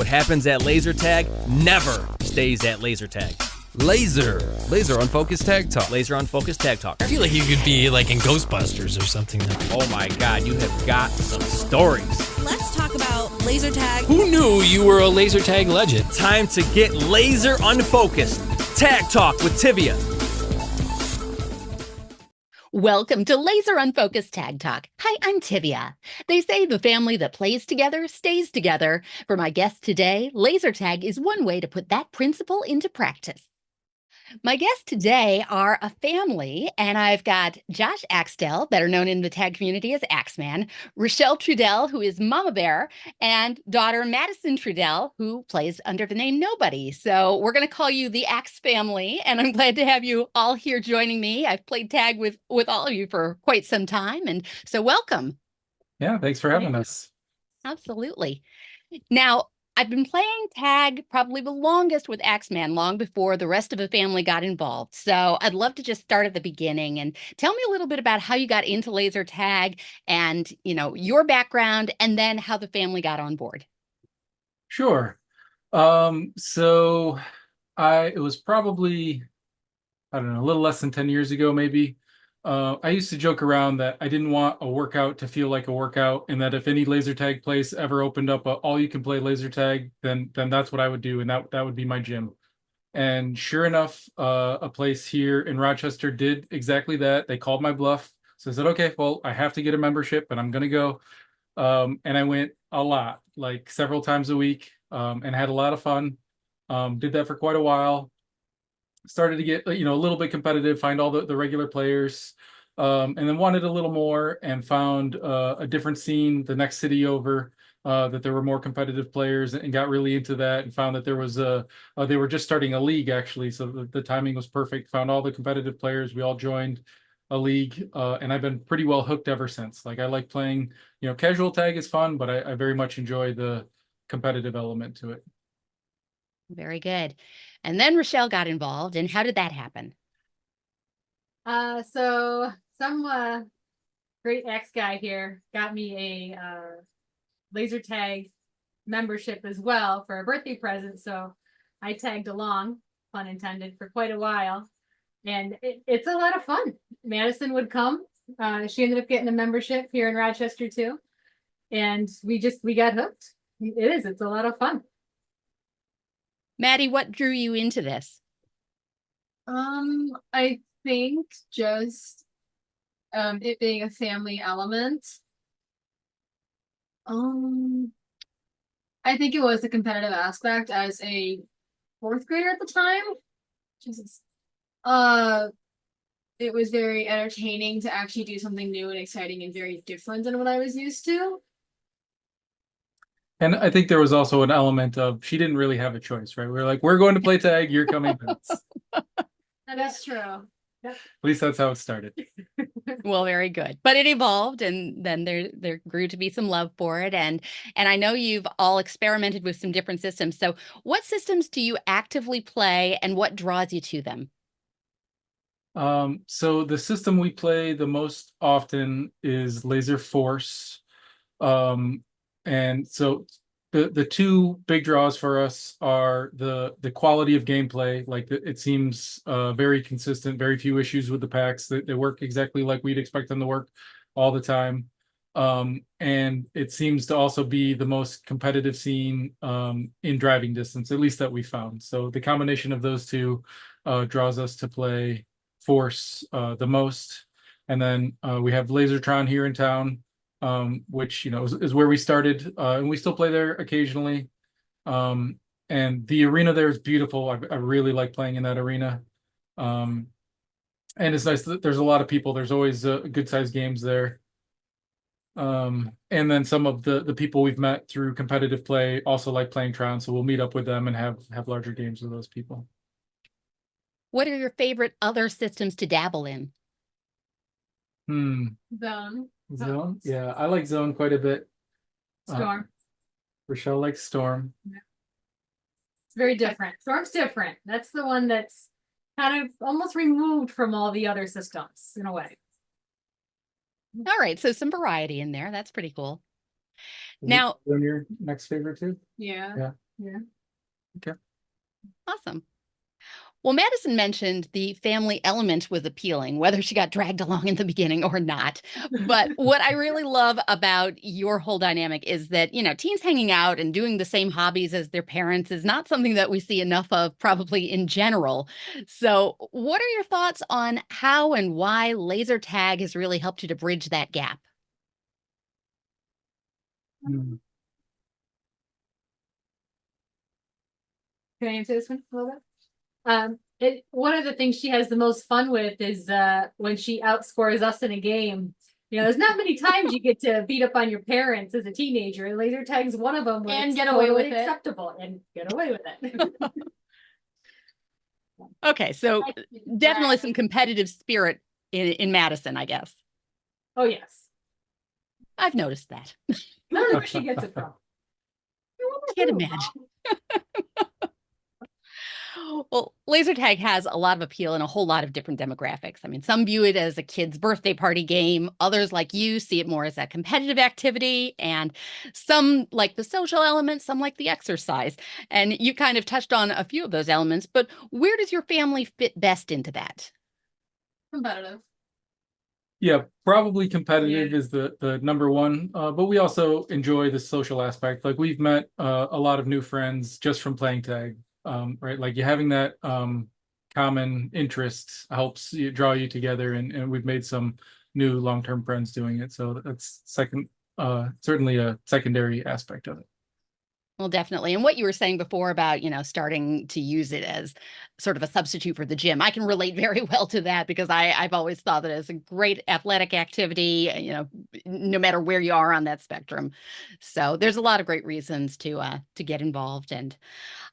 What happens at laser tag never stays at laser tag. Laser Unfocused Tag Talk. Laser Unfocused Tag Talk. I feel like you could be like in Ghostbusters or something. Oh my God, you have got some stories. Let's talk about laser tag. Who knew you were a laser tag legend? Time to get laser unfocused. Tag Talk with Tivia. Welcome to Laser Unfocused Tag Talk. Hi, I'm Tivia. They say the family that plays together stays together. For my guest today, laser tag is one way to put that principle into practice. My guests today are a family, and I've got Josh Axtell, better known in the tag community as Axman, Rachelle Trudel, who is Mama Bear, and daughter Maddison Trudel, who plays under the name Nobody. So we're going to call you the AxFamily, and I'm glad to have you all here joining me. I've played tag with all of you for quite some time, and so welcome. Yeah, thanks for having us. Absolutely. Now, I've been playing tag probably the longest with Axman, long before the rest of the family got involved. So I'd love to just start at the beginning and tell me a little bit about how you got into laser tag and, your background, and then how the family got on board. Sure. So it was probably, I don't know, a little less than 10 years ago, maybe. I used to joke around that I didn't want a workout to feel like a workout, and that if any laser tag place ever opened up a all you can play laser tag, then that's what I would do, and that would be my gym. And sure enough, a place here in Rochester did exactly that. They called my bluff. So I said, okay, well, I have to get a membership, and I'm gonna go. And I went a lot, like several times a week, and had a lot of fun. Did that for quite a while. Started to get a little bit competitive, find all the regular players, and then wanted a little more, and found a different scene the next city over, that there were more competitive players, and got really into that, and found that there was they were just starting a league, actually, so the timing was perfect. Found all the competitive players, we all joined a league, and I've been pretty well hooked ever since. Like, I like playing, casual tag is fun, but I very much enjoy the competitive element to it. Very good. And then Rachelle got involved. And how did that happen? So some great ex guy here got me a laser tag membership as well for a birthday present. So I tagged along, pun intended, for quite a while. And it's a lot of fun. Maddison would come. She ended up getting a membership here in Rochester too. And we got hooked. It's a lot of fun. Maddie, what drew you into this? I think just it being a family element. I think it was the competitive aspect as a fourth grader at the time. Jesus. It was very entertaining to actually do something new and exciting and very different than what I was used to. And I think there was also an element of she didn't really have a choice, right? We were like, we're going to play tag, you're coming with us. That's true. At least that's how it started. Well, very good. But it evolved, and then there grew to be some love for it. And I know you've all experimented with some different systems. So what systems do you actively play, and what draws you to them? So the system we play the most often is Laser Force. And so the two big draws for us are the quality of gameplay. Like, it seems very consistent, very few issues with the packs. They work exactly like we'd expect them to work all the time. And it seems to also be the most competitive scene in driving distance, at least that we found. So the combination of those two draws us to play Force the most. And then we have Lasertron here in town, which is where we started, and we still play there occasionally. And the arena there is beautiful. I really like playing in that arena. And it's nice that there's a lot of people. There's always good sized games there. And then some of the people we've met through competitive play also like playing Tron, so we'll meet up with them and have larger games with those people. What are your favorite other systems to dabble in? Zone. Yeah, I like Zone quite a bit. Storm. Rachelle likes Storm. It's very different. Storm's different. That's the one that's kind of almost removed from all the other systems in a way. All right, so some variety in there. That's pretty cool. Now, your next favorite too? Yeah. Yeah. Yeah. Awesome. Well, Maddison mentioned the family element was appealing, whether she got dragged along in the beginning or not. But what I really love about your whole dynamic is that, teens hanging out and doing the same hobbies as their parents is not something that we see enough of probably in general. So what are your thoughts on how and why laser tag has really helped you to bridge that gap? Hmm. Can I answer this one a little bit? One of the things she has the most fun with is when she outscores us in a game. There's not many times you get to beat up on your parents as a teenager. Laser tag's one of them, And get away with it. acceptable and get away with it. Okay, so definitely some competitive spirit in Maddison, I guess. Oh yes, I've noticed that. I don't know where she gets it from. Can't imagine. Well, laser tag has a lot of appeal in a whole lot of different demographics. I mean, some view it as a kid's birthday party game. Others, like you, see it more as a competitive activity. And some like the social element, some like the exercise. And you kind of touched on a few of those elements, but where does your family fit best into that? Competitive. Yeah, probably competitive is the number one, but we also enjoy the social aspect. Like we've met a lot of new friends just from playing tag, right? Like you having that common interest helps you draw you together, and we've made some new long-term friends doing it. So that's certainly a secondary aspect of it. Well, definitely. And what you were saying before about, starting to use it as sort of a substitute for the gym, I can relate very well to that because I've always thought that it's a great athletic activity, no matter where you are on that spectrum. So there's a lot of great reasons to get involved. And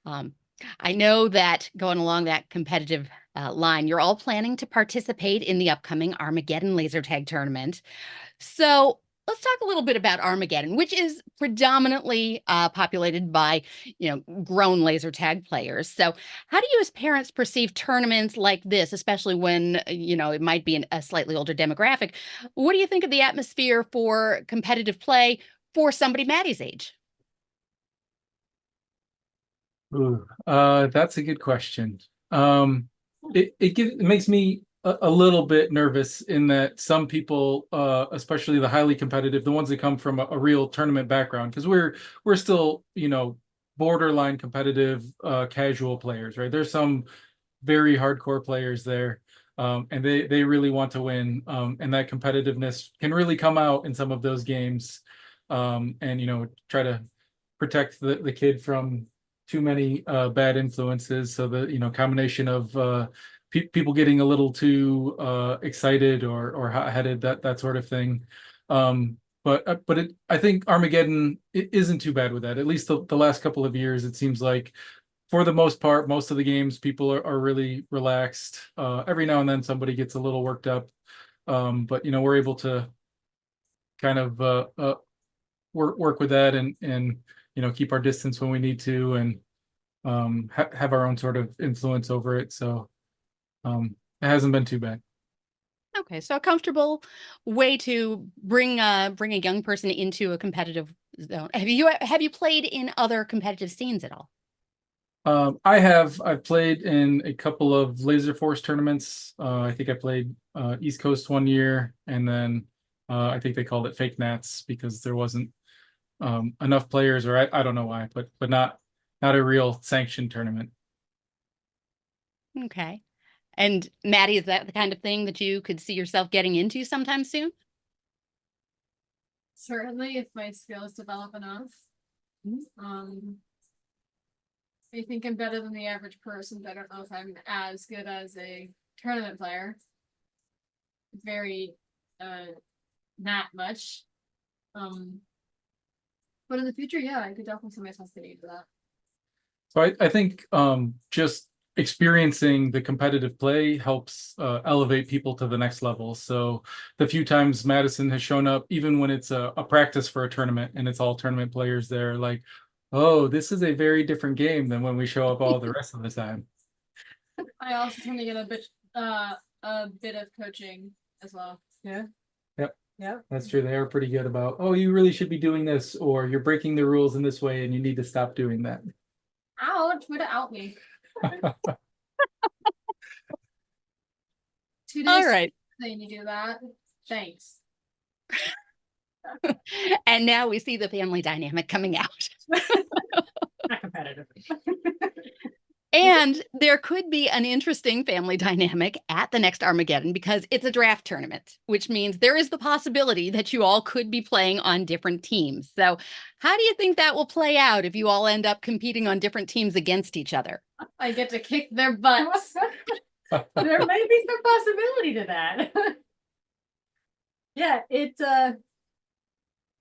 I know that going along that competitive line, you're all planning to participate in the upcoming Armageddon laser tag tournament. So let's talk a little bit about Armageddon, which is predominantly populated by, grown laser tag players. So how do you as parents perceive tournaments like this, especially when, it might be a slightly older demographic? What do you think of the atmosphere for competitive play for somebody Maddie's age? Ooh, that's a good question. It makes me a little bit nervous in that some people, especially the highly competitive, the ones that come from a real tournament background, because we're still, borderline competitive, casual players, right? There's some very hardcore players there, and they really want to win, and that competitiveness can really come out in some of those games, and try to protect the kid from too many bad influences. So the combination of people getting a little too excited or hot-headed, that sort of thing. But I think Armageddon isn't too bad with that. At least the last couple of years, it seems like for the most part, most of the games people are really relaxed. Every now and then somebody gets a little worked up, but we're able to kind of work with that and keep our distance when we need to, and have our own sort of influence over it. So it hasn't been too bad. Okay, so a comfortable way to bring a young person into a competitive zone. Have you played in other competitive scenes at all? I've played in a couple of Laser Force tournaments. I think I played East Coast one year, and then I think they called it Fake Nats because there wasn't enough players, or I don't know why, but not a real sanctioned tournament. Okay. And Maddie, is that the kind of thing that you could see yourself getting into sometime soon? Certainly, if my skills develop enough. I think I'm better than the average person, but I don't know if I'm as good as a tournament player. Very not much. But in the future, yeah, I could definitely see myself getting into that. So I think just experiencing the competitive play helps elevate people to the next level. So the few times Maddison has shown up, even when it's a practice for a tournament and it's all tournament players there, like, oh, this is a very different game than when we show up all the rest of the time. I also tend to get a bit of coaching as well. Yeah. Yep. Yeah. That's true. They are pretty good about, oh, you really should be doing this, or you're breaking the rules in this way and you need to stop doing that. Ouch, way to out me. 2 days All right. saying you do that. Thanks. And now we see the family dynamic coming out. Not competitive. And there could be an interesting family dynamic at the next Armageddon because it's a draft tournament, which means there is the possibility that you all could be playing on different teams. So, how do you think that will play out if you all end up competing on different teams against each other? I get to kick their butts. There may be some possibility to that. Yeah,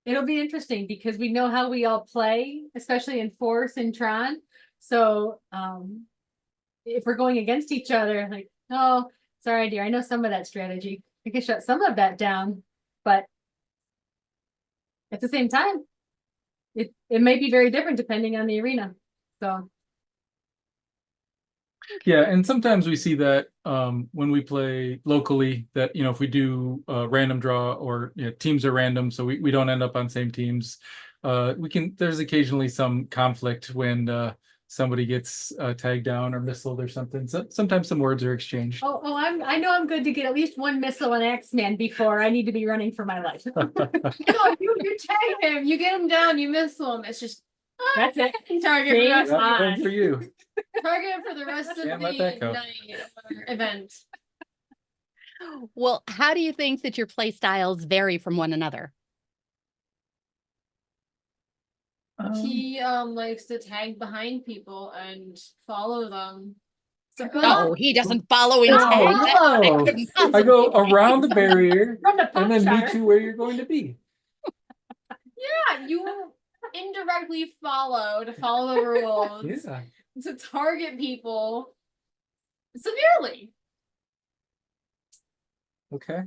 it'll be interesting because we know how we all play, especially in Force and Tron. So if we're going against each other, like, oh, sorry, dear, I know some of that strategy. I can shut some of that down, but at the same time, it may be very different depending on the arena. So Yeah, and sometimes we see that when we play locally, that if we do random draw or teams are random, so we don't end up on same teams. There's occasionally some conflict when somebody gets tagged down or missiled or something. So sometimes some words are exchanged. I know I'm good to get at least one missile on Axeman before I need to be running for my life. No, you tag him, you get him down, you missile him. It's just That's it. target for the rest That's on. one for you. target for the rest of Can't let the that go. night or event. Well, how do you think that your play styles vary from one another? He likes to tag behind people and follow them. So Oh, he doesn't follow in No, tag. That no. couldn't I go possibly be. around the barrier From the and pump then meet shot. you where you're going to be. yeah, you indirectly follow to follow the rules Yeah. to target people severely. Okay.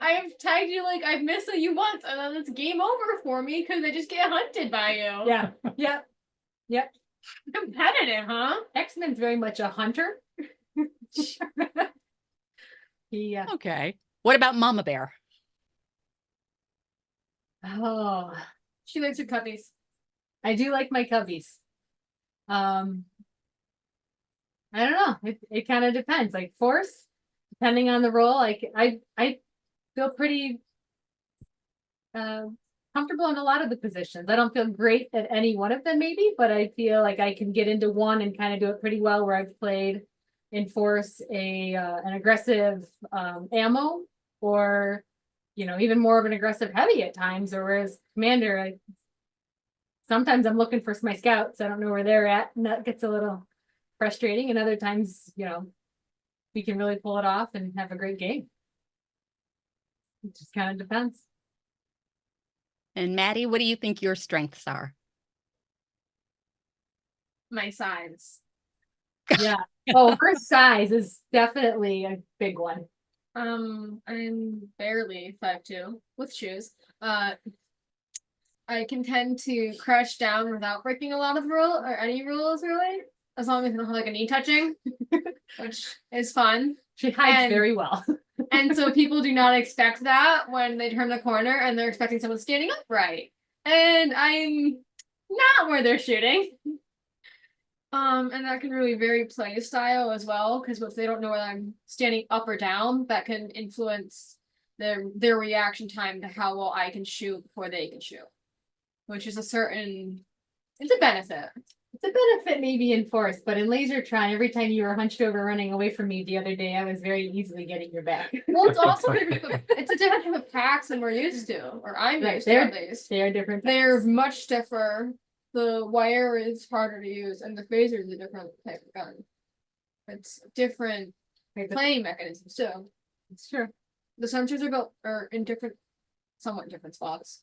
I've tagged you like I've missed you once, and then it's game over for me because I just get hunted by you. Yeah. Yep. Competitive, huh? X-Men's very much a hunter. Yeah. Okay. What about Mama Bear? Oh, She likes her cubbies. I do like my cubbies. I don't know. It kind of depends. Like Force, depending on the role, like I feel pretty comfortable in a lot of the positions. I don't feel great at any one of them, maybe, but I feel like I can get into one and kind of do it pretty well. Where I've played in Force an aggressive ammo, or even more of an aggressive heavy at times. Or whereas Commander, sometimes I'm looking for my scouts. I don't know where they're at, and that gets a little frustrating. And other times, we can really pull it off and have a great game. It just kind of depends. And Maddie, what do you think your strengths are? My size. Yeah. Oh, her size is definitely a big one. I'm barely 5'2" with shoes. I can tend to crouch down without breaking a lot of rules or any rules really, as long as I don't have like a knee touching, which is fun. She hides very well. And so people do not expect that when they turn the corner and they're expecting someone standing upright. And I'm not where they're shooting. And that can really vary play style as well, because if they don't know whether I'm standing up or down, that can influence their reaction time to how well I can shoot before they can shoot. Which is it's a benefit. It's a benefit maybe in Force, but in Lasertron, every time you were hunched over running away from me the other day, I was very easily getting your back. Well, it's also it's a different type of packs than we're used to, or I'm used to at least. They are different. They're much stiffer. The wire is harder to use, and the phaser is a different type of gun. It's different playing mechanisms too. It's true. The sensors are in somewhat different spots,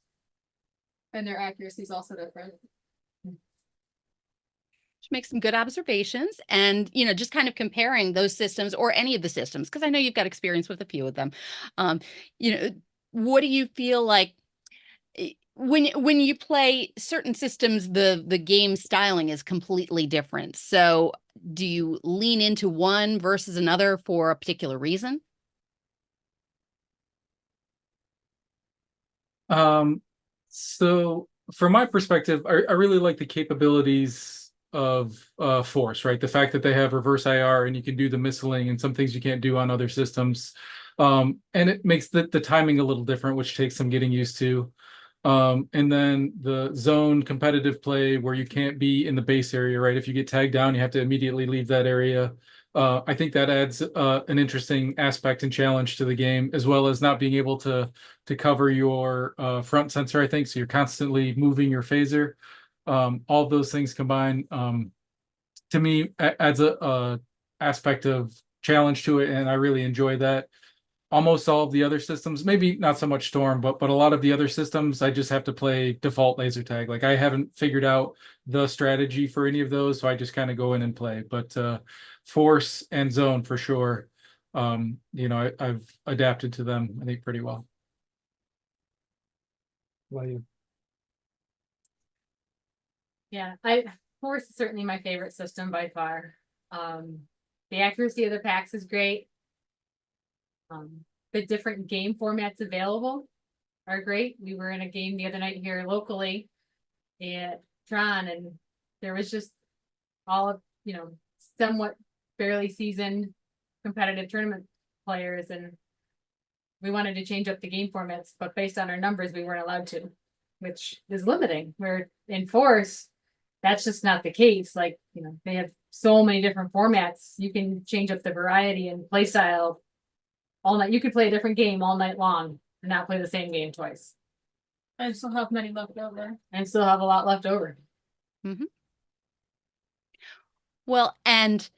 and their accuracy is also different. Make some good observations, and just kind of comparing those systems or any of the systems, because I know you've got experience with a few of them. What do you feel like when you play certain systems, the game styling is completely different? So do you lean into one versus another for a particular reason? So from my perspective, I really like the capabilities of Force, right? The fact that they have reverse IR and you can do the missiling and some things you can't do on other systems. And it makes the timing a little different, which takes some getting used to. And then the zone competitive play where you can't be in the base area, right? If you get tagged down, you have to immediately leave that area. I think that adds an interesting aspect and challenge to the game, as well as not being able to cover your front sensor, I think. So you're constantly moving your phaser. All of those things combined, to me, adds a aspect of challenge to it, and I really enjoy that. Almost all of the other systems, maybe not so much Storm, but a lot of the other systems, I just have to play default laser tag. Like I haven't figured out the strategy for any of those, so I just kind of go in and play. But Force and Zone for sure. I've adapted to them, I think, pretty well. What about you? Yeah, Force is certainly my favorite system by far. The accuracy of the packs is great. The different game formats available are great. We were in a game the other night here locally at Tron, and there was just all of, somewhat fairly seasoned competitive tournament players, and we wanted to change up the game formats, but based on our numbers, we weren't allowed to, which is limiting. Where in Force, that's just not the case. Like, they have so many different formats. You can change up the variety and play style all night. You could play a different game all night long and not play the same game twice. I still have many left over. And still have a lot left over. Mm-hmm. Well, and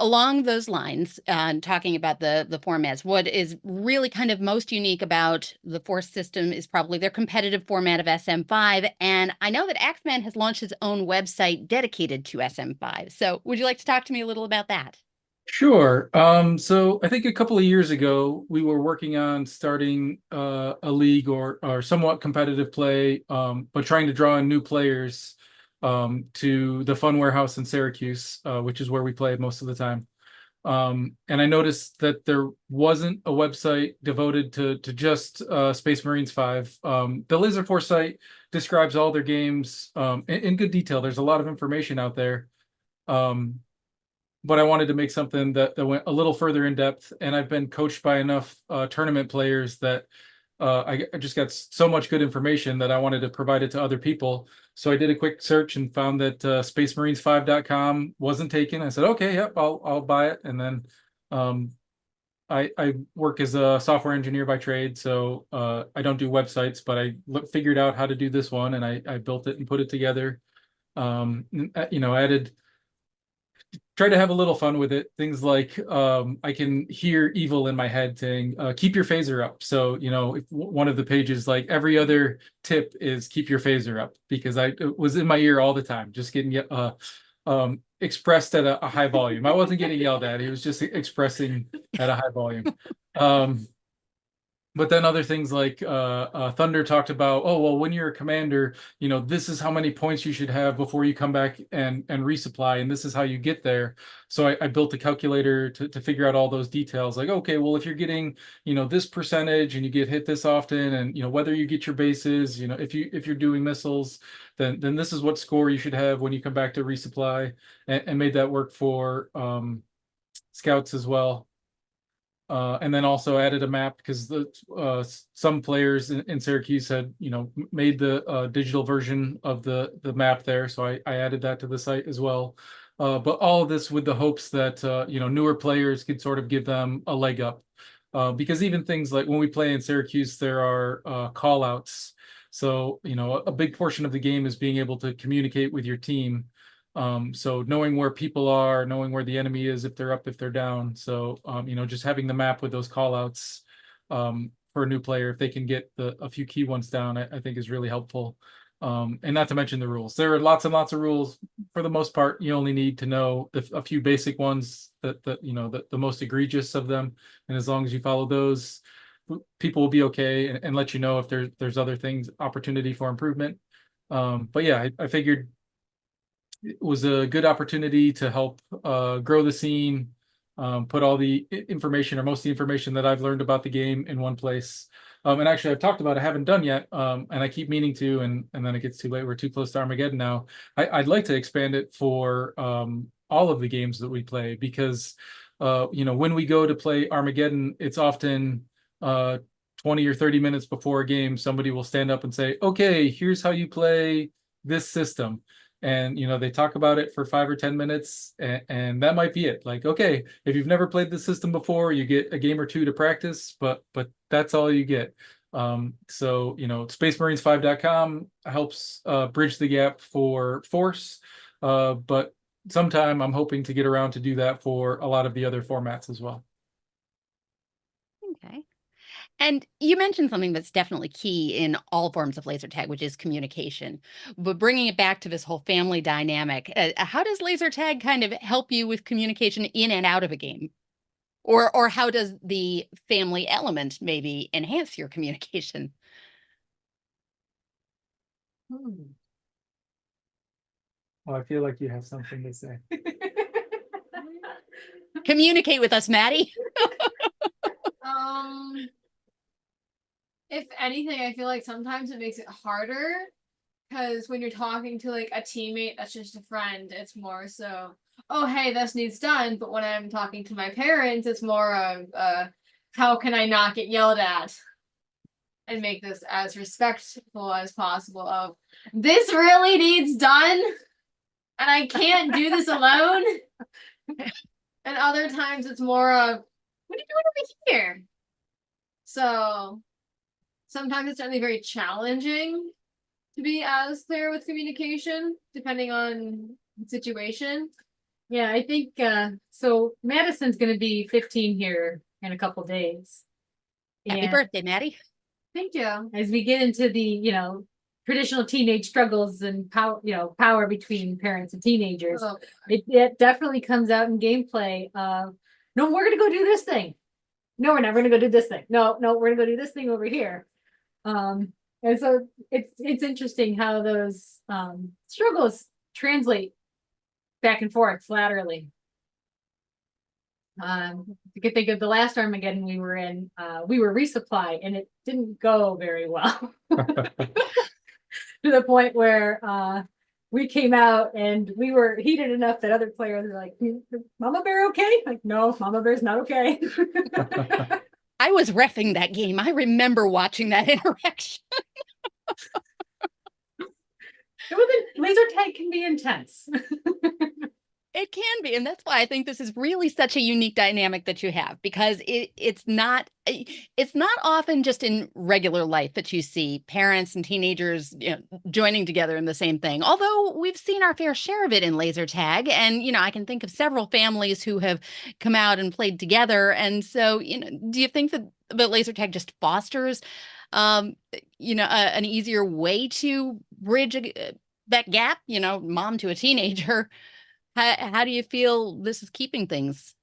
along those lines, talking about the formats, what is really kind of most unique about the Force system is probably their competitive format of SM5. And I know that Axman has launched his own website dedicated to SM5. So would you like to talk to me a little about that? Sure. So I think a couple of years ago, we were working on starting a league or somewhat competitive play, but trying to draw in new players to the Fun Warehouse in Syracuse, which is where we play most of the time. And I noticed that there wasn't a website devoted to just Space Marines 5. The Laser Force site describes all their games in good detail. There's a lot of information out there. But I wanted to make something that went a little further in depth. And I've been coached by enough tournament players that I just got so much good information that I wanted to provide it to other people. So I did a quick search and found that spacemarines5.com wasn't taken. I said, okay, yep, I'll buy it. And then I work as a software engineer by trade, so I don't do websites, but I figured out how to do this one, and I built it and put it together. Added, try to have a little fun with it. Things like I can hear evil in my head saying, keep your phaser up. So, if one of the pages, like every other tip is keep your phaser up, because it was in my ear all the time, just getting expressed at a high volume. I wasn't getting yelled at. He was just expressing at a high volume. But then other things like Thunder talked about, oh, well, when you're a commander, this is how many points you should have before you come back and resupply, and this is how you get there. So I built a calculator to figure out all those details. Like, okay, well, if you're getting, this percentage and you get hit this often, and whether you get your bases, if you're doing missiles, then this is what score you should have when you come back to resupply, and made that work for scouts as well. And then also added a map, because some players in Syracuse had made the digital version of the map there, so I added that to the site as well. But all of this with the hopes that newer players could sort of give them a leg up, because even things like when we play in Syracuse, there are call outs. So a big portion of the game is being able to communicate with your team. So knowing where people are, knowing where the enemy is, if they're up, if they're down. So, just having the map with those call outs for a new player, if they can get a few key ones down, I think is really helpful. And not to mention the rules. There are lots and lots of rules. For the most part, you only need to know a few basic ones that the most egregious of them. And as long as you follow those, people will be okay and let you know if there's other things, opportunity for improvement. But yeah, I figured it was a good opportunity to help grow the scene, put all the information, or most of the information that I've learned about the game, in one place. And actually I've talked about, I haven't done yet, and I keep meaning to, and then it gets too late. We're too close to Armageddon now. I'd like to expand it for all of the games that we play, because when we go to play Armageddon, it's often 20 or 30 minutes before a game, somebody will stand up and say, okay, here's how you play this system. And they talk about it for 5 or 10 minutes, and that might be it. Like, okay, if you've never played the system before, you get a game or two to practice, but that's all you get. So spacemarines5.com helps bridge the gap for Force, but sometime I'm hoping to get around to do that for a lot of the other formats as well. Okay. And you mentioned something that's definitely key in all forms of laser tag, which is communication. But bringing it back to this whole family dynamic, how does laser tag kind of help you with communication in and out of a game? Or how does the family element maybe enhance your communication? Well, I feel like you have something to say. Communicate with us, Maddie. If anything, I feel like sometimes it makes it harder, because when you're talking to like a teammate that's just a friend, it's more so, oh hey, this needs done. But when I'm talking to my parents, it's more of how can I not get yelled at and make this as respectful as possible of, this really needs done and I can't do this alone. And other times it's more of, what are you doing over here? So sometimes it's certainly very challenging to be as clear with communication, depending on the situation. Yeah, I think so. Maddison's going to be 15 here in a couple days. Happy And birthday, Maddie. Thank you. as we get into the traditional teenage struggles and power between parents and teenagers, Oh. it definitely comes out in gameplay. No, we're gonna go do this thing. No, we're not. We're gonna go do this thing. No, we're gonna go do this thing over here. And so it's interesting how those struggles translate back and forth laterally. You could think of the last Armageddon we were in. We were resupply, and it didn't go very well. To the point where we came out and we were heated enough that other players were like, Mama Bear okay? Like, no, Mama Bear's not okay. I was reffing that game. I remember watching that interaction. Laser tag can be intense. It can be, and that's why I think this is really such a unique dynamic that you have, because it's not often just in regular life that you see parents and teenagers joining together in the same thing. Although we've seen our fair share of it in laser tag, and I can think of several families who have come out and played together. And so, do you think that laser tag just fosters, an easier way to bridge that gap? Mom to a teenager. How do you feel this is keeping things?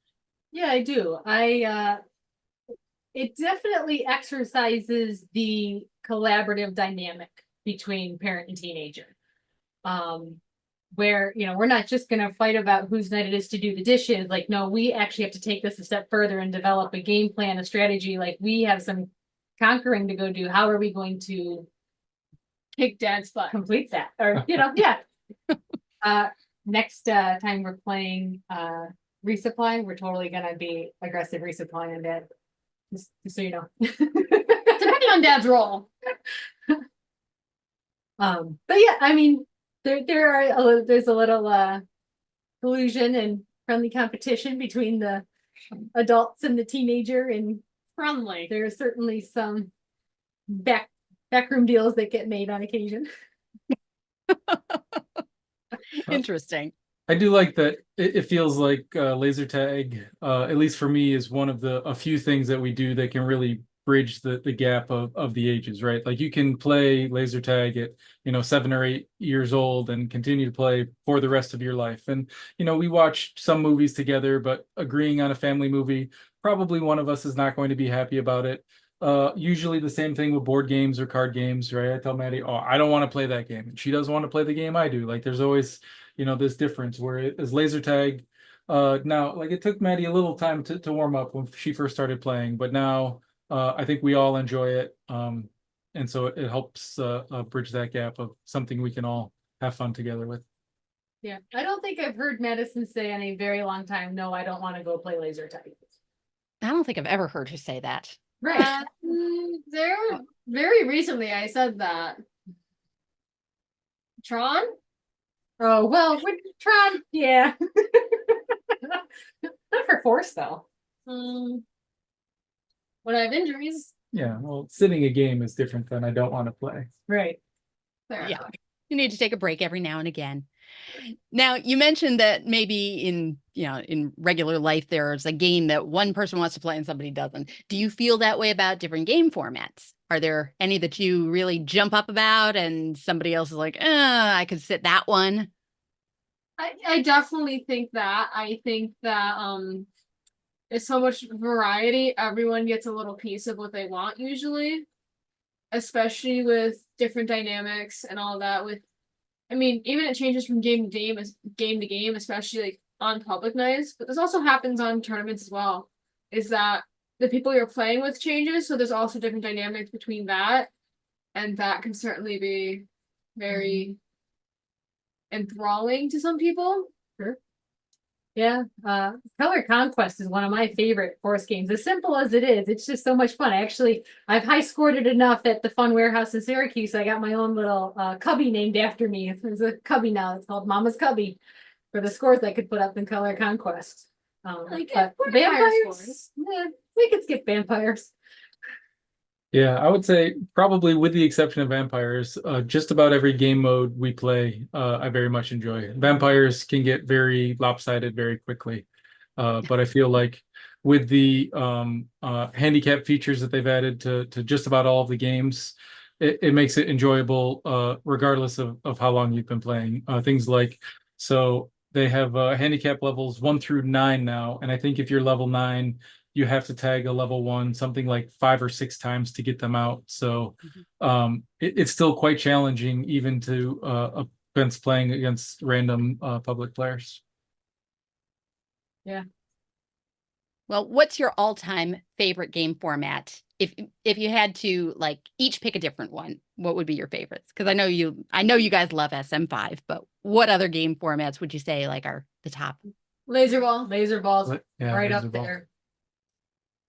Yeah, I do. It definitely exercises the collaborative dynamic between parent and teenager. Where, we're not just going to fight about whose night it is to do the dishes. Like, no, we actually have to take this a step further and develop a game plan, a strategy. Like, we have some conquering to go do. How are we going to Kick dad's butt. complete that? Or, yeah. Next time we're playing resupply, we're totally gonna be aggressive resupply on dad. Just so you know. Depending on dad's role. But yeah, I mean, there's a little collusion and friendly competition between the adults and the teenager, and Friendly. there are certainly some backroom deals that get made on occasion. Interesting. I do like that it feels like laser tag, at least for me, is one of a few things that we do that can really bridge the gap of the ages, right? Like, you can play laser tag at 7 or 8 years old and continue to play for the rest of your life. And we watched some movies together, but agreeing on a family movie, probably one of us is not going to be happy about it. Usually the same thing with board games or card games, right? I tell Maddie, oh, I don't want to play that game, and she doesn't want to play the game I do. Like, there's always this difference, where it is laser tag. Now, like, it took Maddie a little time to warm up when she first started playing, but now I think we all enjoy it. And so it helps bridge that gap of something we can all have fun together with. Yeah, I don't think I've heard Maddison say in a very long time, no, I don't want to go play laser tag. I don't think I've ever heard her say that. Right. There, very recently, I said that. Tron? Oh, well, with Tron, yeah. Not for force, though. When I have injuries. Yeah, well, sitting a game is different than I don't want to play. Right. Fair Yeah. enough. You need to take a break every now and again. Now, you mentioned that maybe in regular life, there's a game that one person wants to play and somebody doesn't. Do you feel that way about different game formats? Are there any that you really jump up about and somebody else is like, I could sit that one? I definitely think that. I think that there's so much variety. Everyone gets a little piece of what they want usually, especially with different dynamics and all that. I mean, even it changes from game to game, especially like on public nights. But this also happens on tournaments as well. Is that the people you're playing with changes, so there's also different dynamics between that, and that can certainly be very enthralling to some people. Sure. Yeah, Color Conquest is one of my favorite force games. As simple as it is, it's just so much fun. I've high scored it enough at the Fun Warehouse in Syracuse. I got my own little cubby named after me. There's a cubby now. It's called Mama's Cubby for the scores I could put up in Color Conquest. Like But vampire vampires, scores. yeah, we could skip vampires. Yeah, I would say probably with the exception of vampires, just about every game mode we play, I very much enjoy. Vampires can get very lopsided very quickly. But I feel like with the handicap features that they've added to just about all of the games, it makes it enjoyable regardless of how long you've been playing. Things like, so they have handicap levels 1 through 9 now, and I think if you're level 9, you have to tag a level 1 something like 5 or 6 times to get them out. So it's still quite challenging even to against playing against random public players. Yeah. Well, what's your all-time favorite game format? If you had to like each pick a different one, what would be your favorites? Because I know you guys love SM5, but what other game formats would you say like are the top? Laser ball. Laser balls, Yeah, right laser up ball. there.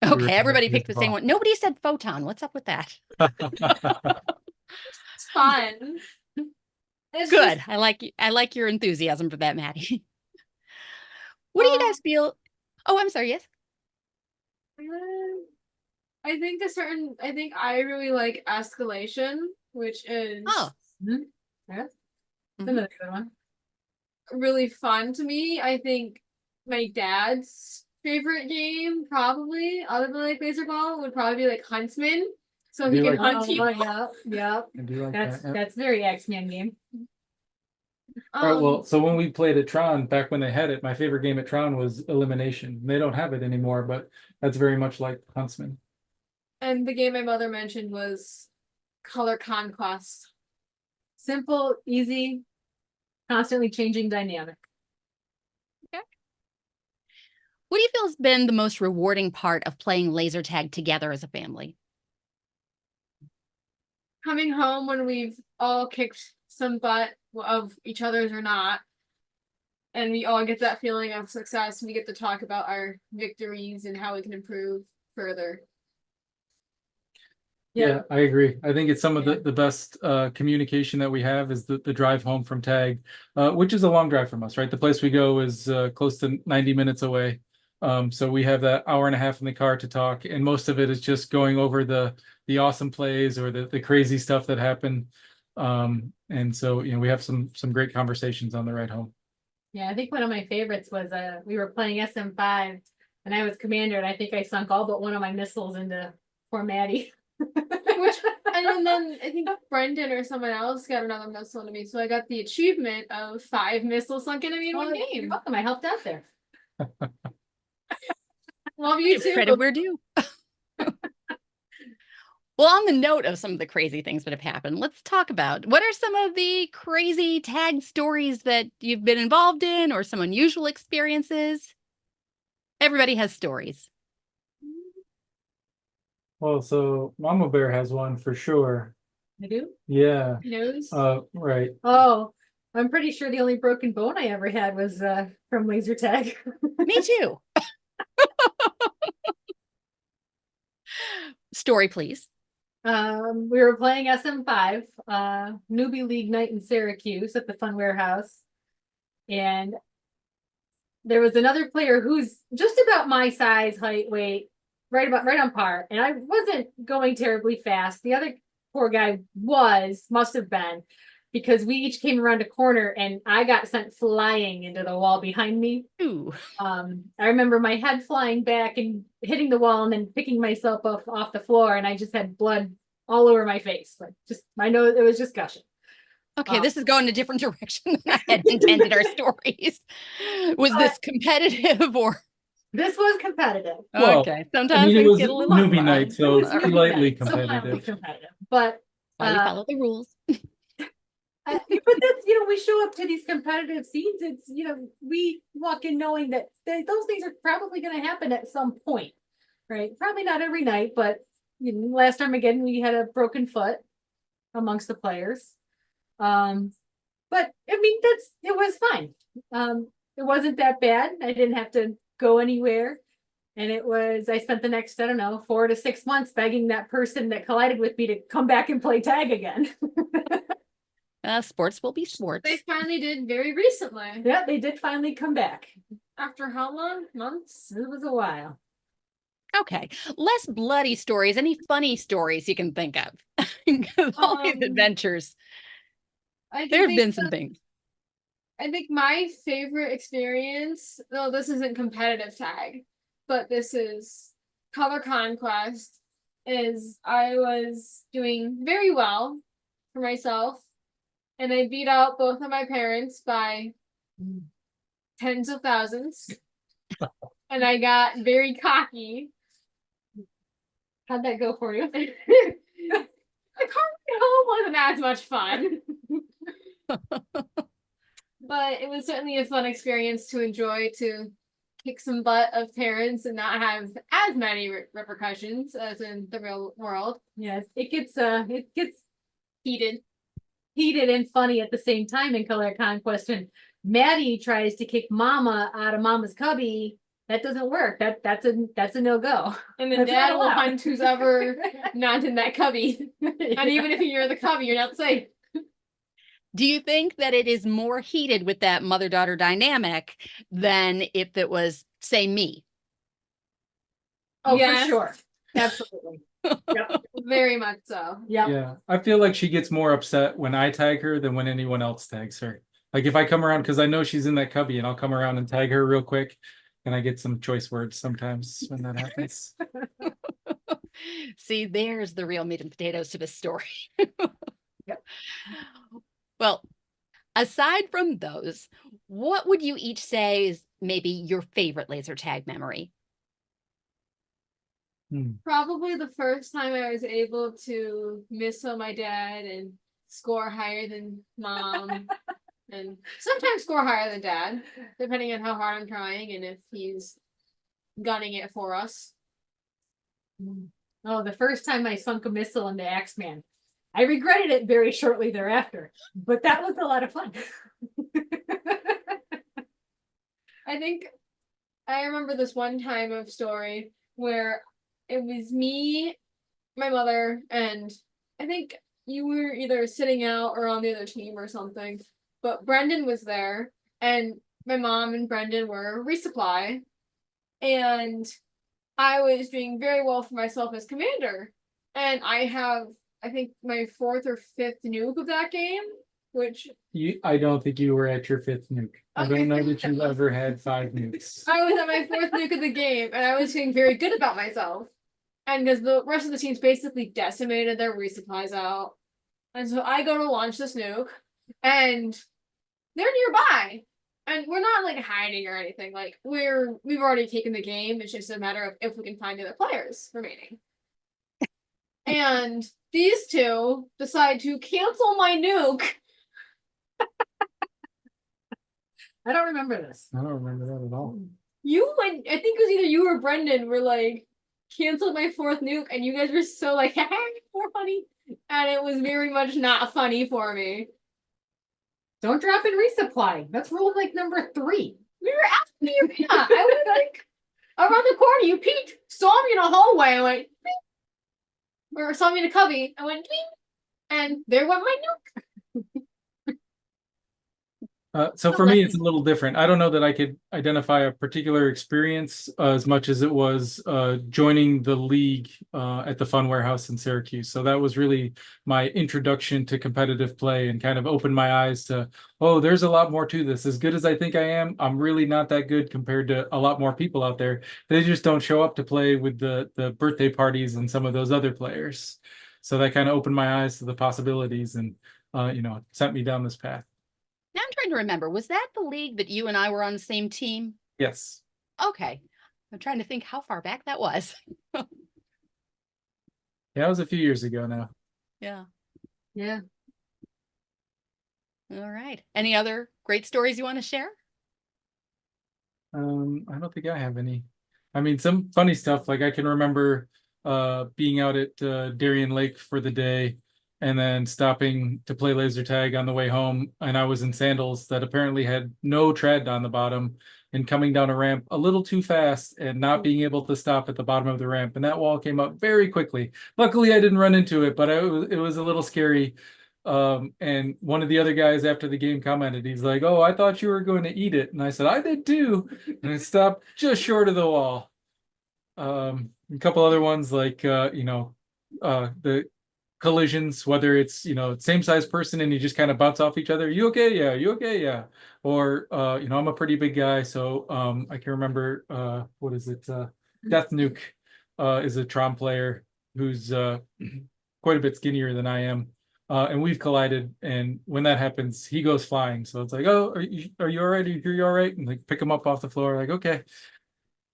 Okay, everybody Laser picked the same ball. one. Nobody said photon. What's up with that? It's fun. It's Good. just- I like your enthusiasm for that, Maddie. What do you guys feel? Oh, I'm sorry. Yes. I think I really like escalation, which is Oh. Yeah. That's another good one. really fun to me. I think my dad's favorite game, probably, other than like laser ball, would probably be like Huntsman. So I he do can like hunt you. Yeah. I do like That's that. that's very X-Men game. All right, well, so when we played at Tron, back when they had it, my favorite game at Tron was Elimination. They don't have it anymore, but that's very much like Huntsman. And the game my mother mentioned was Color Conquest. Simple, easy, constantly changing dynamic. What do you feel has been the most rewarding part of playing laser tag together as a family? Coming home when we've all kicked some butt of each other's or not, and we all get that feeling of success, and we get to talk about our victories and how we can improve further. Yeah, I agree. I think it's some of the best communication that we have is the drive home from tag, which is a long drive from us, right? The place we go is close to 90 minutes away. So we have that hour and a half in the car to talk, and most of it is just going over the awesome plays or the crazy stuff that happened. And so, we have some great conversations on the ride home. Yeah, I think one of my favorites was we were playing SM5 and I was commander, and I think I sunk all but one of my missiles into poor Maddie. And then I think Brendan or someone else got another missile into me, so I got the achievement of 5 missiles sunk into me in one You're game. welcome. I helped out there. Love you Give too. credit where due. Well, on the note of some of the crazy things that have happened, let's talk about what are some of the crazy tag stories that you've been involved in or some unusual experiences? Everybody has stories. Well, so Mama Bear has one for sure. I do. Yeah. Nose. Right. Oh, I'm pretty sure the only broken bone I ever had was from laser tag. Me too. Story, please. We were playing SM5, newbie league night in Syracuse at the Fun Warehouse, and there was another player who's just about my size, height, weight, right on par, and I wasn't going terribly fast. The other poor guy must have been, because we each came around a corner and I got sent flying into the wall behind me. Ooh. I remember my head flying back and hitting the wall and then picking myself off the floor, and I just had blood all over my face. Like, just my nose, it was just gushing. Okay, this is going a different direction than I had intended our stories. Was this competitive or? This was competitive. Well, Okay, I sometimes mean, it things was get a little newbie fun. night, so it's Newbie lightly night, so mildly competitive. competitive. But Why we follow the rules. but that's, we show up to these competitive scenes. It's, we walk in knowing that those things are probably going to happen at some point, right? Probably not every night, but last time again we had a broken foot amongst the players. But I mean, it was fine. It wasn't that bad. I didn't have to go anywhere. And I spent the next, I don't know, 4 to 6 months begging that person that collided with me to come back and play tag again. Sports will be sports. They finally did very recently. Yeah, they did finally come back. After how long? Months? It was a while. Okay, less bloody stories. Any funny stories you can think of? Because all these adventures, there have been some things. I think my favorite experience, no, this isn't competitive tag, but this is Color Conquest, is I was doing very well for myself, and I beat out both of my parents by tens of thousands. And I got very cocky. How'd that go for you? The car ride home wasn't as much fun. But it was certainly a fun experience to enjoy, to kick some butt of parents and not have as many repercussions as in the real world. Yes, it gets Heated. and funny at the same time in Color Conquest. And Maddie tries to kick Mama out of Mama's cubby. That doesn't work. That's a no-go. And then Dad will hunt who's ever not in that cubby. And even if you're in the cubby, you're not safe. Do you think that it is more heated with that mother-daughter dynamic than if it was, say, me? Oh, yes. for sure. Absolutely. Yep. Very much so. Yep. Yeah, I feel like she gets more upset when I tag her than when anyone else tags her. Like if I come around, because I know she's in that cubby, and I'll come around and tag her real quick, and I get some choice words sometimes when that happens. See, there's the real meat and potatoes to this story. Yep. Well, aside from those, what would you each say is maybe your favorite laser tag memory? Probably the first time I was able to miss on my dad and score higher than Mom. And sometimes score higher than Dad, depending on how hard I'm trying and if he's gunning it for us. Oh, the first time I sunk a missile into Axeman. I regretted it very shortly thereafter, but that was a lot of fun. I think I remember this one time of story where it was me, my mother, and I think you were either sitting out or on the other team or something. But Brendan was there, and my mom and Brendan were resupply, and I was doing very well for myself as commander. And I have, I think, my 4th or 5th nuke of that game, which I don't think you were at your 5th nuke. I Okay. don't know that you've ever had 5 nukes. I was at my 4th nuke of the game, and I was feeling very good about myself. And because the rest of the team's basically decimated their resupplies out. And so I go to launch this nuke, and they're nearby. And we're not like hiding or anything. Like we've already taken the game. It's just a matter of if we can find the other players remaining. And these two decide to cancel my nuke. I don't remember this. I don't remember that at all. You and I think it was either you or Brendan were like, canceled my 4th nuke, and you guys were so like, more funny. And it was very much not funny for me. Don't drop in resupply. That's rule like number 3. We were after you. Yeah, I was like around the corner. You peeked, saw me in a hallway. I went, beep. Or saw me in a cubby. I went, beep. And there went my nuke. So for me, it's a little different. I don't know that I could identify a particular experience as much as it was joining the league at the Fun Warehouse in Syracuse. So that was really my introduction to competitive play and kind of opened my eyes to, oh, there's a lot more to this. As good as I think I am, I'm really not that good compared to a lot more people out there. They just don't show up to play with the birthday parties and some of those other players. So that kind of opened my eyes to the possibilities and, sent me down this path. Now I'm trying to remember, was that the league that you and I were on the same team? Yes. Okay. I'm trying to think how far back that was. Yeah, it was a few years ago now. Yeah. Yeah. All right. Any other great stories you want to share? I don't think I have any. I mean, some funny stuff. Like I can remember being out at Darien Lake for the day and then stopping to play laser tag on the way home. And I was in sandals that apparently had no tread on the bottom and coming down a ramp a little too fast and not being able to stop at the bottom of the ramp. And that wall came up very quickly. Luckily, I didn't run into it, but it was a little scary. And one of the other guys after the game commented, he's like, "Oh, I thought you were going to eat it." And I said, "I did too." And I stopped just short of the wall. A couple other ones like, the collisions, whether it's same size person and you just kind of bounce off each other. You okay? Yeah. You okay? Yeah. Or I'm a pretty big guy, so I can remember what is it? Death Nuke is a Tron player who's quite a bit skinnier than I am, and we've collided. And when that happens, he goes flying. So it's like, "Oh, are you all right? Are you all right?" And like pick him up off the floor. Like, okay.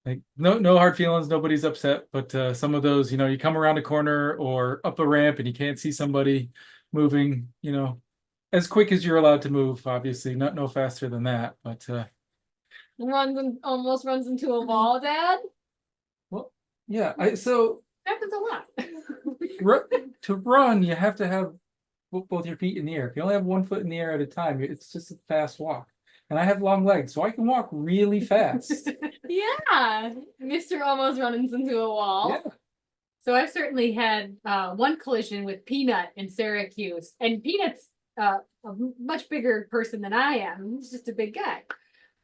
Like no hard feelings, nobody's upset, but some of those, you come around a corner or up a ramp and you can't see somebody moving, as quick as you're allowed to move, obviously, not no faster than that, but Almost runs into a wall, Dad. well, yeah, so Happens a lot. to run, you have to have both your feet in the air. If you only have one foot in the air at a time, it's just a fast walk. And I have long legs, so I can walk really fast. Yeah. Mr. almost runs into a wall. Yeah. So I've certainly had one collision with Peanut in Syracuse, and Peanut's a much bigger person than I am. He's just a big guy.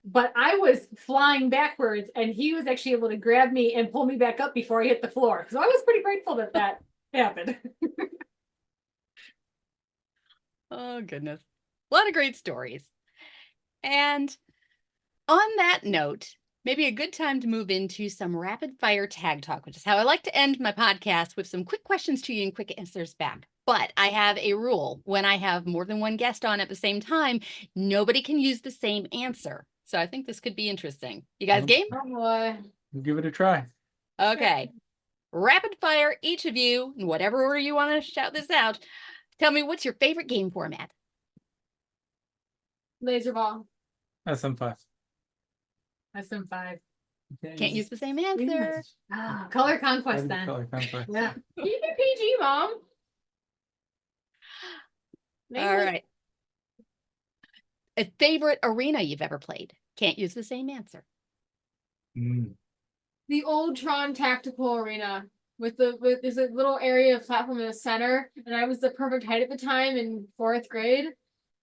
But I was flying backwards, and he was actually able to grab me and pull me back up before I hit the floor. So I was pretty grateful that happened. Oh, goodness. A lot of great stories. And on that note, maybe a good time to move into some rapid fire tag talk, which is how I like to end my podcast, with some quick questions to you and quick answers back. But I have a rule. When I have more than one guest on at the same time, nobody can use the same answer. So I think this could be interesting. You guys game? Oh boy. We'll give it a try. Okay. Rapid fire, each of you, in whatever order you want to shout this out. Tell me, what's your favorite game format? Laser ball. SM5. SM5. Can't use the same answer. Color Conquest then. Color Conquest. Yeah. Keep it PG, Mom. All right. A favorite arena you've ever played? Can't use the same answer. The old Tron Tactical Arena with there's a little area of platform in the center, and I was the perfect height at the time in 4th grade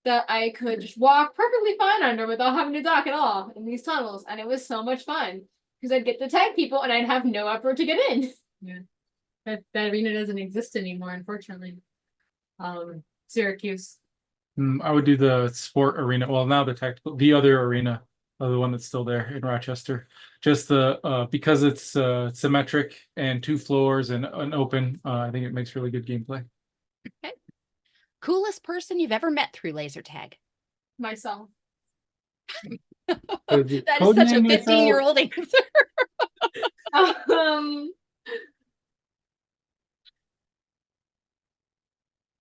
that I could just walk perfectly fine under without having to dock at all in these tunnels, and it was so much fun because I'd get to tag people and I'd have no effort to get in. Yeah. That arena doesn't exist anymore, unfortunately. Syracuse. I would do the sport arena. Well, now the other arena, the one that's still there in Rochester. Just because it's symmetric and 2 floors and an open. I think it makes really good gameplay. Okay. Coolest person you've ever met through laser tag? Myself. That is such a 15-year-old answer.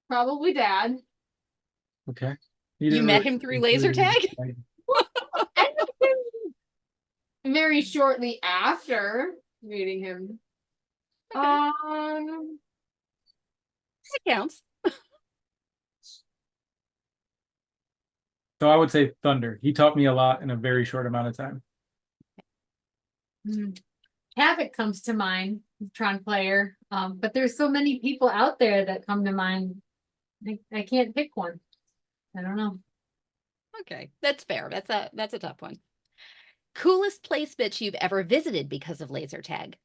Probably Dad. Okay. You met him through laser tag? Very shortly after meeting him. Um, That counts. So I would say Thunder. He taught me a lot in a very short amount of time. Havoc comes to mind, Tron player. But there's so many people out there that come to mind. I can't pick one. I don't know. Okay, that's fair. That's a tough one. Coolest place that you've ever visited because of laser tag?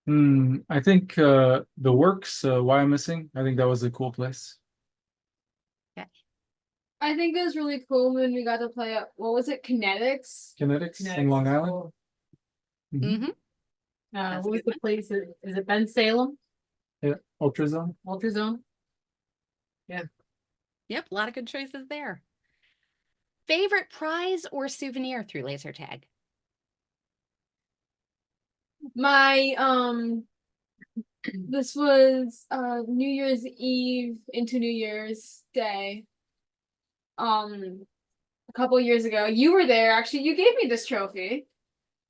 I think the Works, Why I'm Missing. I think that was a cool place. I think it was really cool when we got to play at, what was it, Kinetics? Kinetics in Long Island. Mm-hmm. What was the place? Is it Ben Salem? Yeah, Ultrazone. Ultrazone? Yep, a lot of good choices there. Favorite prize or souvenir through laser tag? My this was New Year's Eve into New Year's Day. A couple years ago. You were there, actually. You gave me this trophy.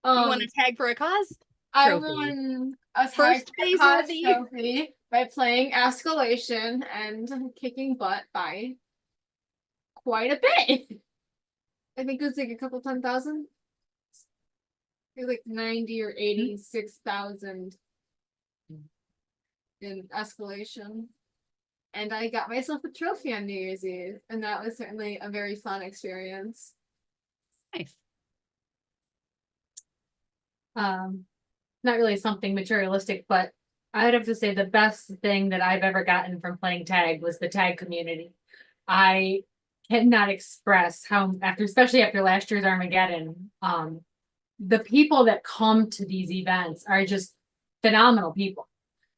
You want to tag for a cause? I Trophy. won a First tag place cause of the year. trophy by playing escalation and kicking butt by quite a bit. I think it was like a couple 10,000. It was like 90 or 86,000 in escalation. And I got myself a trophy on New Year's Eve, and that was certainly a very fun experience. Nice. Not really something materialistic, but I'd have to say the best thing that I've ever gotten from playing tag was the tag community. I cannot express how, especially after last year's Armageddon, the people that come to these events are just phenomenal people.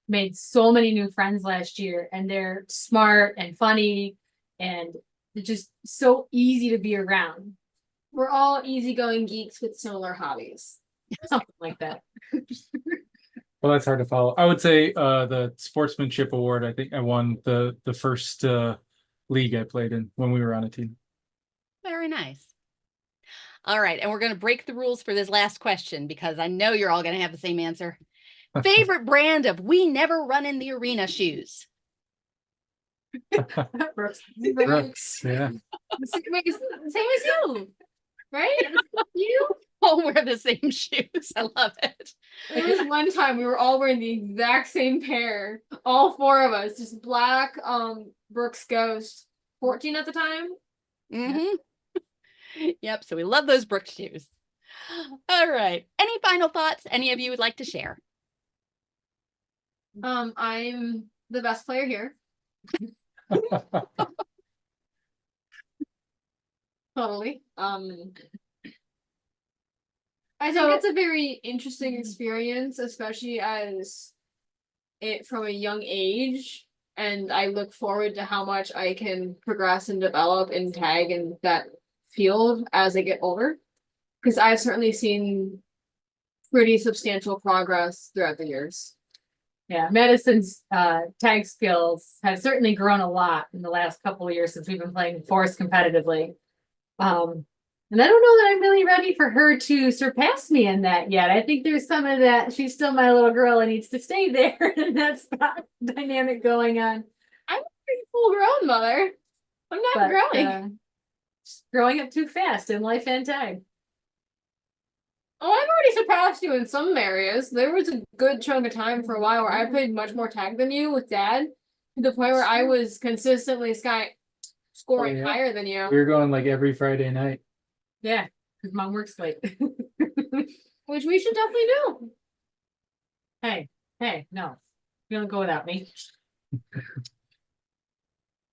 Made so many new friends last year, and they're smart and funny, and they're just so easy to be around. We're all easygoing geeks with similar hobbies. Something like that. Well, that's hard to follow. I would say the Sportsmanship Award. I think I won the first league I played in when we were on a team. Very nice. All right, and we're going to break the rules for this last question because I know you're all going to have the same answer. Favorite brand of We Never Run in the Arena shoes? Brooks. Yeah. Same as you, right? You? All wear the same shoes. I love it. There was one time we were all wearing the exact same pair. All four of us, just black Brooks Ghost. 14 at the time. Mm-hmm. Yep, so we love those Brooks shoes. All right. Any final thoughts any of you would like to share? I'm the best player here. Totally. I think it's a very interesting experience, especially as it from a young age. And I look forward to how much I can progress and develop and tag in that field as I get older. Because I've certainly seen pretty substantial progress throughout the years. Yeah, Maddison's tag skills have certainly grown a lot in the last couple of years since we've been playing Force competitively. And I don't know that I'm really ready for her to surpass me in that yet. I think there's some of that. She's still my little girl and needs to stay there. And that's not dynamic going on. I'm pretty full grown, mother. I'm not growing. Growing up too fast in life and tag. Oh, I've already surpassed you in some areas. There was a good chunk of time for a while where I played much more tag than you with Dad, to the point where I was consistently scoring higher than you. We were going like every Friday night. Yeah, because Mom works late. Which we should definitely do. Hey, no. You don't go without me.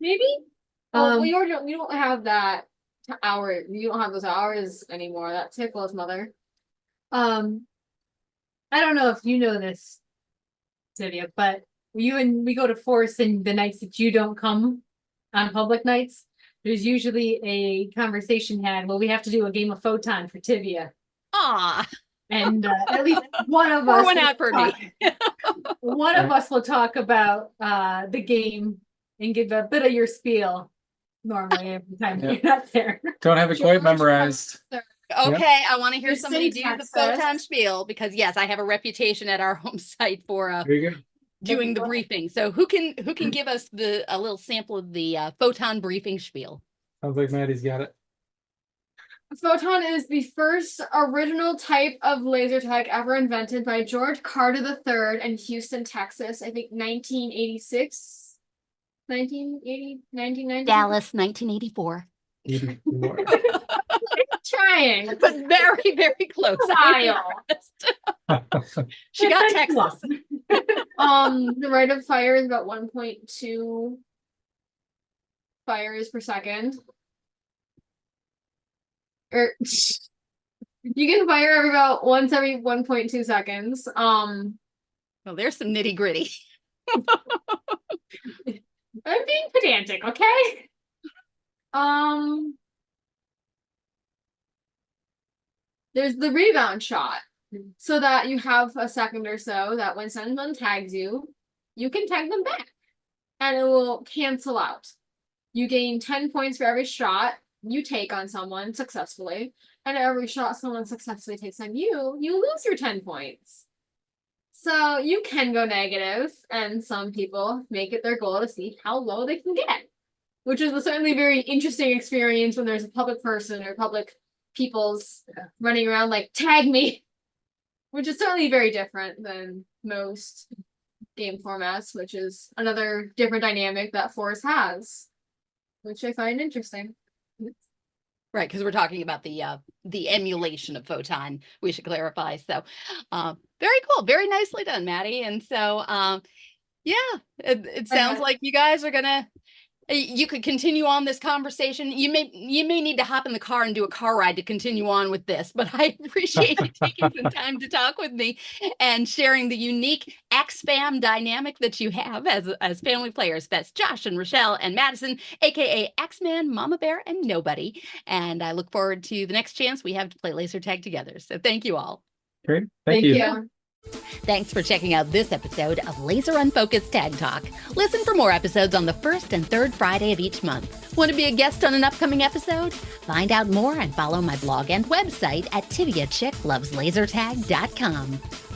Maybe? Well, we don't have that hour. You don't have those hours anymore. That tickles, mother. I don't know if you know this, Tivia, but we go to Force and the nights that you don't come on public nights, there's usually a conversation had, well, we have to do a game of Photon for Tivia. Aw. And at least one of Pour us one out for me. one of us will talk about the game and give a bit of your spiel normally every time you're not there. Don't have it quite memorized. Okay, I want to hear You're somebody safe, do the Texas. photon spiel because yes, I have a reputation at our home site for There you go. doing the briefing. So who can give us a little sample of the photon briefing spiel? Sounds like Maddie's got it. Photon is the first original type of laser tag ever invented by George Carter III in Houston, Texas. I think 1986, 1980, 1990. Dallas, 1984. Trying. But very, very close. I'm impressed. She got Texas. The rate of fire is about 1.2 fires per second. Or you can fire about once every 1.2 seconds. Well, there's some nitty gritty. I'm being pedantic, okay? There's the rebound shot, so that you have a second or so that when someone tags you, you can tag them back, and it will cancel out. You gain 10 points for every shot you take on someone successfully, and every shot someone successfully takes on you, you lose your 10 points. So you can go negative, and some people make it their goal to see how low they can get, which is certainly a very interesting experience when there's a public person or public people's running around like, tag me, which is certainly very different than most game formats, which is another different dynamic that Force has, which I find interesting. Right, because we're talking about the emulation of photon. We should clarify. So, very cool, very nicely done, Maddie. And so, yeah, it sounds like you guys are gonna. You could continue on this conversation. You may need to hop in the car and do a car ride to continue on with this, but I appreciate you taking some time to talk with me and sharing the unique AxFam dynamic that you have as family players. That's Josh and Rachelle and Maddison, aka Axman, Mama Bear, and Nobody. And I look forward to the next chance we have to play laser tag together. So thank you all. Great. Thank you. Thanks for checking out this episode of Laser Unfocused Tag Talk. Listen for more episodes on the first and third Friday of each month. Want to be a guest on an upcoming episode? Find out more and follow my blog and website at TiviaChickLovesLaserTag.com.